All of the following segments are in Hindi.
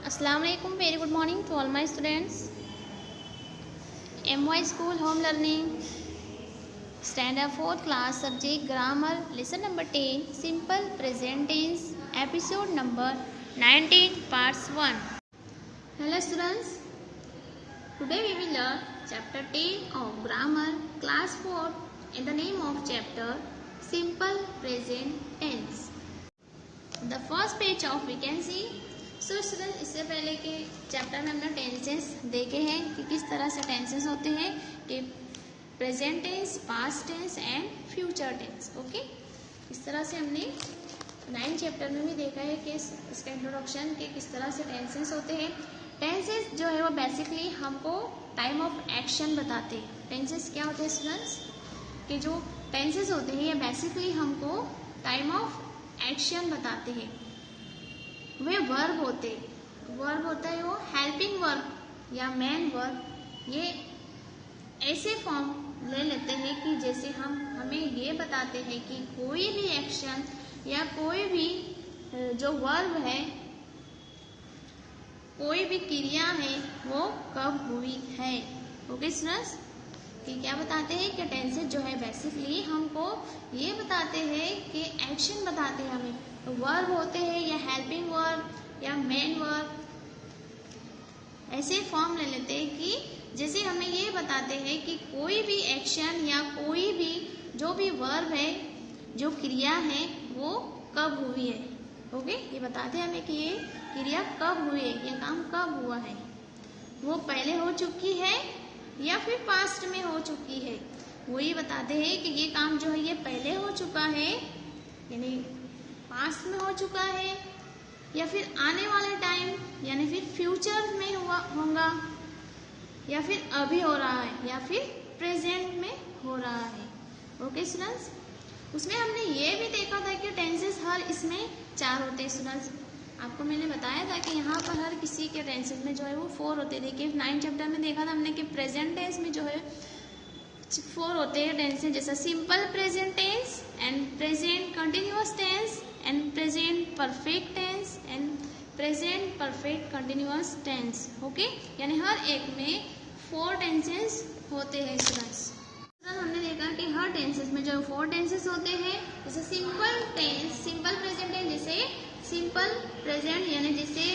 Assalamu alaikum, very good morning to all my students. MY School Home Learning, Standard 4th Class, Subject Grammar, Lesson number 10, Simple Present Tense, Episode number 19, Parts 1. Hello students, today we will learn Chapter 10 of Grammar, Class 4, in the name of chapter, Simple Present Tense. The first page of we can see. So student, इससे पहले के चैप्टर में हमने टेंसेस देखे हैं कि किस तरह से टेंसेस होते हैं कि present tense, past tense and future tense. Okay, इस तरह से हमने 9 चैप्टर में भी देखा है कि इसका इंट्रोडक्शन के किस तरह से टेंसेस होते हैं। टेंसेस जो है वो बेसिकली हमको टाइम ऑफ एक्शन बताते हैं। टेंसेस क्या होते हैं स्टूडेंट्स, कि जो टेंसेस होते हैं ये बेसिकली हमको टाइम ऑफ एक्शन बताते हैं। वे वर्ब होते होता है वो हेल्पिंग वर्ब या मेन वर्ब। ये ऐसे फॉर्म ले लेते हैं कि जैसे हमें ये बताते हैं कि कोई भी एक्शन या कोई भी जो वर्ब है, कोई भी क्रिया है वो कब हुई है। ओके स्टूडेंट्स, कि क्या बताते हैं कि टेंसेस जो है बेसिकली हमको ये बताते हैं कि एक्शन बताते हैं हमें। तो वर्ब होते हैं या हेल्पिंग वर्ब या मेन वर्ब, ऐसे फॉर्म ले लेते हैं कि जैसे हमें ये बताते हैं कि कोई भी एक्शन या कोई भी जो भी वर्ब है, जो क्रिया है वो कब हुई है। ओके, ये बताते हैं हमें कि ये क्रिया कब हुई है, ये काम कब हुआ है, वो पहले हो चुकी है या फिर पास्ट में हो चुकी है। वो ये बताते हैं कि ये काम जो है ये पहले हो चुका है यानी पास्ट में हो चुका है, या फिर आने वाले टाइम यानी फिर फ्यूचर में होगा, या फिर अभी हो रहा है, या फिर प्रेजेंट में हो रहा है। ओके स्टूडेंट्स, उसमें हमने ये भी देखा था कि टेंसेस हर इसमें 4 होते हैं। स्टूडेंट्स, आपको मैंने बताया था कि यहाँ पर हर किसी के टेंसेस में जो है वो 4 होते हैं। देखिए 9 चैप्टर में देखा था हमने कि प्रेजेंट टेंस में जो है 4 होते हैं टेंसेस, जैसा simple present tense and present continuous tense and present perfect tense and present perfect continuous tense. Okay, यानी हर एक में 4 टेंसेस होते हैं स्टूडेंट्स। हमने देखा कि हर टेंसेस में जो 4 टेंसेस होते हैं, जैसे simple tense, simple present tense, जैसे सिंपल प्रेजेंट यानी जिसे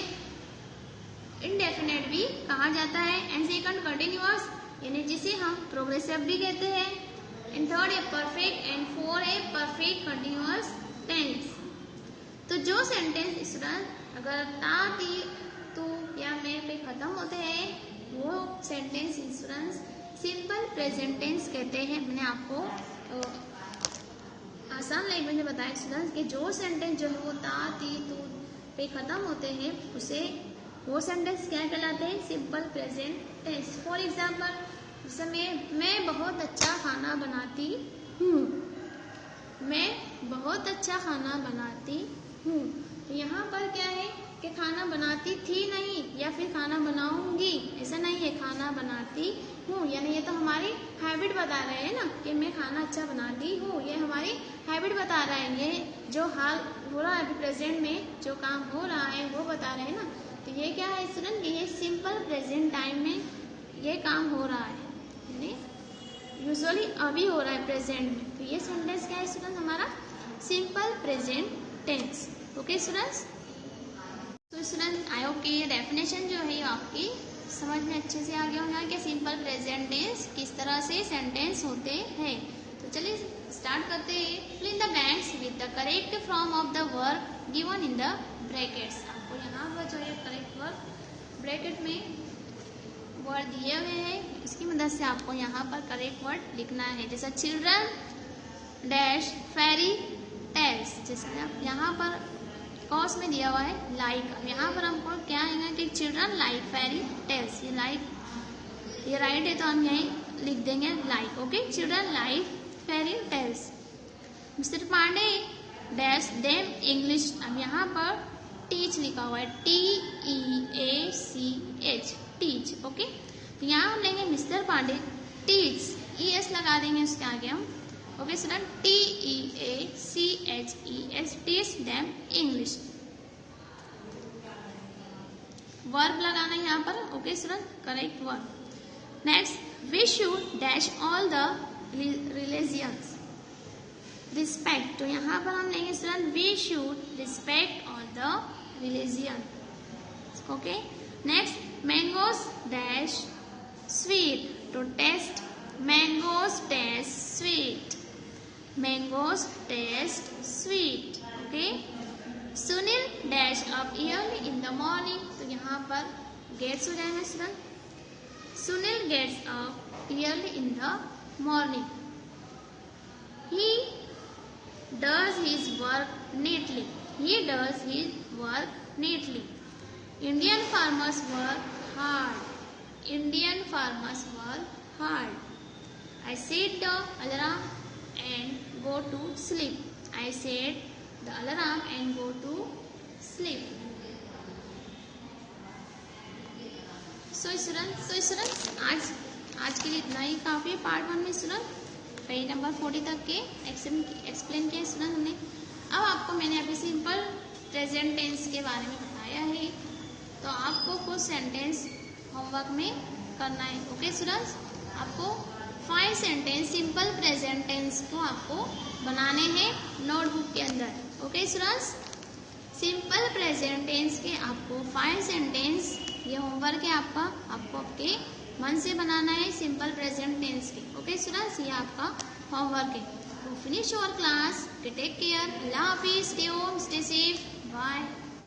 इंडेफिनेट भी कहा जाता है, एंड सेकंड कंटिन्यूअस यानी जिसे हम प्रोग्रेसिव भी कहते हैं, and third a perfect and 4 a perfect continuous tense. तो जो सेंटेंस स्टूडेंट अगर ता, ती, तू या मैं पे खत्म होते हैं वो sentence students simple present tense कहते हैं। मैंने आपको आसान लैंग्वेज में बताया स्टूडेंट्स कि जो सेंटेंस जो है वो ता, ती, तू पे खत्म होते हैं उसे वो सेंटेंस क्या कहलाते हैं, simple present tense. For example, जैसे मैं बहुत अच्छा खाना बनाती हूँ, मैं बहुत अच्छा खाना बनाती हूँ। तो यहाँ पर क्या है कि खाना बनाती थी नहीं या फिर खाना बनाऊंगी, ऐसा नहीं है, खाना बनाती हूँ। यानी ये तो हमारी हैबिट बता रहे हैं ना कि मैं खाना अच्छा बनाती हूँ, ये हमारी हैबिट बता रहा है। ये जो हाल हो रहा है अभी प्रेजेंट में जो काम हो रहा है वो बता रहे हैं ना। तो ये क्या है स्टूडेंट, ये सिंपल प्रेजेंट टाइम में ये काम हो रहा है, यानी यूजुअली अभी हो रहा है प्रेजेंट में। तो ये सेंटेंस क्या है स्टूडेंट, हमारा simple present tense. Okay students, तो स्टूडेंट आई होप कि ये डेफिनेशन जो है आपकी समझ में अच्छे से आ गया होगा कि सिंपल प्रेजेंट टेंस किस तरह से सेंटेंस होते हैं। तो चलिए स्टार्ट करते हैं। Fill in the blanks with the correct form of the verb given in the brackets. आपको यहाँ पर जो है करेक्ट वर्ब ब्रैकेट में वर्ड दिए हुए हैं, इसकी मदद से आपको यहाँ पर करेक्ट वर्ड लिखना है। जैसा चिल्ड्रन डैश फेरी टेल्स, जैसे आप यहाँ पर कॉस में दिया हुआ है लाइक, अब यहाँ पर हमको क्या आएगा कि चिल्ड्रन लाइक फेरी टेल्स। ये लाइक ये राइट है तो हम यहीं लिख देंगे like. Okay, children like fairy tales. Mister Pandey dash them English, अब यहाँ पर टीच लिखा हुआ है, TEACH टीच। ओके, तो यहाँ हम लेंगे मिस्टर पांडे टीच, ES लगा देंगे उसके आगे हम। Okay student, TEACHES teach them English. Verb लगाना है यहाँ पर। Okay student, correct verb. Next, we should dash all the religions, respect, तो यहाँ पर हम लेंगे student we should respect all the religion. Okay, next, mangoes dash sweet, तो taste, mangoes taste sweet, mangoes taste sweet. Okay, Sunil dash up early in the morning, तो यहाँ पर गेट्स हो जाएगा student, Sunil gets up early in the morning. He does his work neatly, he does his work neatly. Indian farmers work hard, Indian farmers work hard. I set the alarm and go to sleep, I set the alarm and go to sleep. So students आज के लिए इतना ही काफी है पार्ट 1 में स्टूडेंट। पेज नंबर 40 तक के एक्सप्लेन किया स्टूडेंट हमने। अब आपको मैंने अभी सिंपल प्रेजेंट टेंस के बारे में बताया है, तो आपको कुछ सेंटेंस होमवर्क में करना है। ओके स्टूडेंट्स, आपको 5 सेंटेंस सिंपल प्रेजेंट टेंस को आपको बनाने हैं नोटबुक के अंदर। Okay students, simple present tense के आपको 5 सेंटेंस, ये होमवर्क है आपका, आपको आपके मन से बनाना है सिंपल प्रेजेंट टेंस के। ओके स्टूडेंट्स, ये आपका होमवर्क है। तो finish your class, take care, अल्लाह हाफिज, stay home, stay safe, bye.